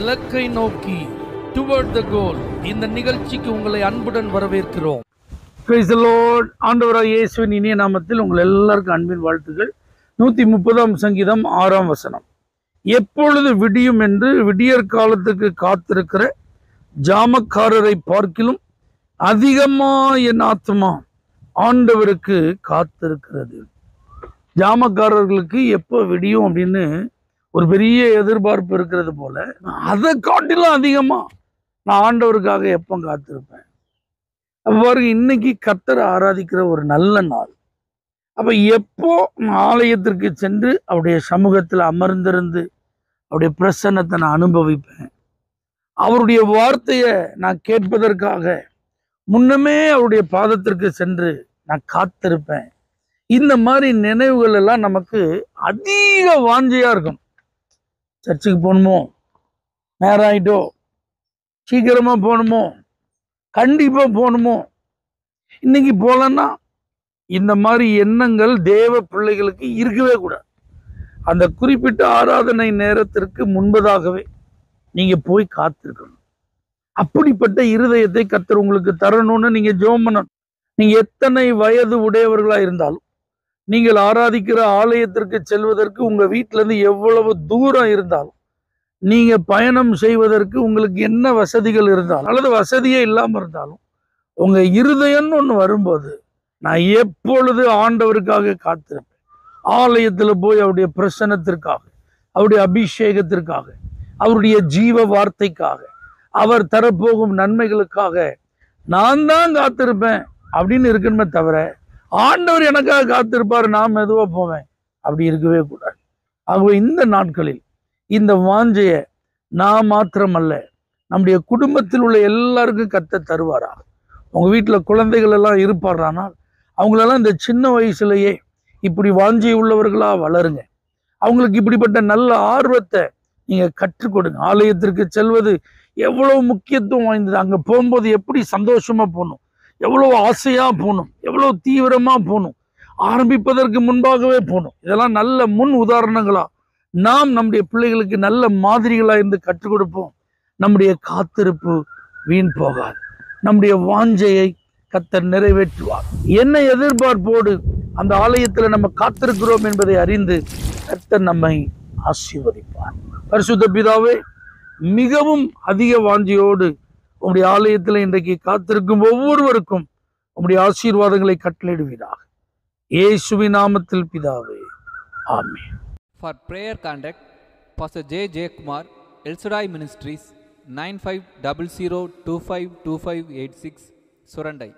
இலக்கை நோக்கி டுவர்ட் த கோல். இந்த நிகழ்ச்சிக்கு உங்களை அன்புடன் வரவேற்கிறோம். Praise the Lord. ஆண்டவராகிய இயேசுவின் இனிய நாமத்தில் உங்கள் எல்லாருக்கும் அன்பின் வாழ்த்துக்கள். 130 சங்கீதம் 6 வசனம். எப்பொழுது விடியும் என்று விடியற் காலத்துக்கு காத்திருக்கிற ஜாமக்காரரை பார்க்கிலும் அதிகமா என் ஆத்மா ஆண்டவருக்கு காத்திருக்கிறது. ஜாமக்காரர்களுக்கு எப்போ விடியும் அப்படின்னு ஒரு பெரிய எதிர்பார்ப்பு இருக்கிறது போல, அதை காட்டிலும் அதிகமா நான் ஆண்டவருக்காக எப்போ காத்திருப்பேன். அப்ப பாருங்க, இன்னைக்கு கர்த்தரை ஆராதிக்கிற ஒரு நல்ல நாள். அப்ப எப்போ ஆலயத்திற்கு சென்று அவருடைய சமூகத்தில் அமர்ந்திருந்து அவருடைய பிரசன்னத்தை நான் அனுபவிப்பேன், அவருடைய வார்த்தையை நான் கேட்பதற்காக முன்னமே அவருடைய பாதத்திற்கு சென்று நான் காத்திருப்பேன். இந்த மாதிரி நினைவுகள் எல்லாம் நமக்கு அதிக வாஞ்சையா இருக்கும். சர்ச்சுக்கு போகணுமோ, நேரம் ஆயிட்டோ, சீக்கிரமா போகணுமோ, கண்டிப்பா போகணுமோ, இன்னைக்கு போகலன்னா, இந்த மாதிரி எண்ணங்கள் தேவ பிள்ளைகளுக்கு இருக்கவே கூடாது. அந்த குறிப்பிட்ட ஆராதனை நேரத்திற்கு முன்பதாகவே நீங்க போய் காத்திருக்கணும். அப்படிப்பட்ட இருதயத்தை கர்த்தர் உங்களுக்கு தரணும்னு நீங்க ஜெபம் பண்ணணும். நீங்க எத்தனை வயது உடையவர்களா இருந்தாலும், நீங்கள் ஆராதிக்கிற ஆலயத்திற்கு செல்வதற்கு உங்க வீட்டில இருந்து எவ்வளவு தூரம் இருந்தாலும், நீங்க பயணம் செய்வதற்கு உங்களுக்கு என்ன வசதிகள் இருந்தாலும் அல்லது வசதியே இல்லாம இருந்தாலும், உங்க இருதயம்னு ஒண்ணு வரும்போது, நான் எப்பொழுது ஆண்டவருக்காக காத்திருப்பேன். ஆலயத்துல போய் அவருடைய பிரசன்னத்திற்காக, அவருடைய அபிஷேகத்திற்காக, அவருடைய ஜீவ வார்த்தைக்காக, அவர் தரப்போகும் நன்மைகளுக்காக நான் தான் காத்திருப்பேன் அப்படின்னு இருக்கணுமே தவிர, ஆண்டவர் எனக்காக காத்திருப்பாரு நான் மெதுவா போவேன் அப்படி இருக்கவே கூடாது. ஆகவே இந்த நாட்களில் இந்த வாஞ்சையை நான் மாத்திரமல்ல, நம்முடைய குடும்பத்தில் உள்ள எல்லாருக்கும் கர்த்தர் தருவாரா. உங்க வீட்டுல குழந்தைகள் எல்லாம் இருப்பாரானால் அவங்களெல்லாம் இந்த சின்ன வயசுலயே இப்படி வாஞ்சை உள்ளவர்களா வளருங்க. அவங்களுக்கு இப்படிப்பட்ட நல்ல ஆர்வத்தை நீங்க கற்றுக் கொடுங்க. ஆலயத்திற்கு செல்வது எவ்வளவு முக்கியத்துவம் வாய்ந்தது. அங்க போகும்போது எப்படி சந்தோஷமா போகணும், எவ்வளவு ஆசையா போகணும், எவ்வளவு தீவிரமா போகணும், ஆரம்பிப்பதற்கு முன்பாகவே போகணும். இதெல்லாம் நல்ல முன் உதாரணங்களா நாம் நம்முடைய பிள்ளைகளுக்கு நல்ல மாதிரிகளா இருந்து கற்றுக் கொடுப்போம். நம்முடைய காத்திருப்பு வீண் போகாது. நம்முடைய வாஞ்சையை கர்த்தர் நிறைவேற்றுவார். என்ன எதிர்பார்ப்போடு அந்த ஆலயத்துல நம்ம காத்திருக்கிறோம் என்பதை அறிந்து கர்த்தர் நம்மை ஆசீர்வதிப்பார். பரிசுத்த பிதாவே, மிகவும் அதிக வாஞ்சையோடு உங்களுடைய ஆலயத்தில் இன்றைக்கு காத்திருக்கும் ஒவ்வொருவருக்கும் உங்களுடைய ஆசீர்வாதங்களை கட்டளையிடுவீராக. இயேசுவின் நாமத்தில் பிதாவே, ஆமென். For prayer contact, Pastor J. Kumar, El Shaddai Ministries, 9500252586, Surandai.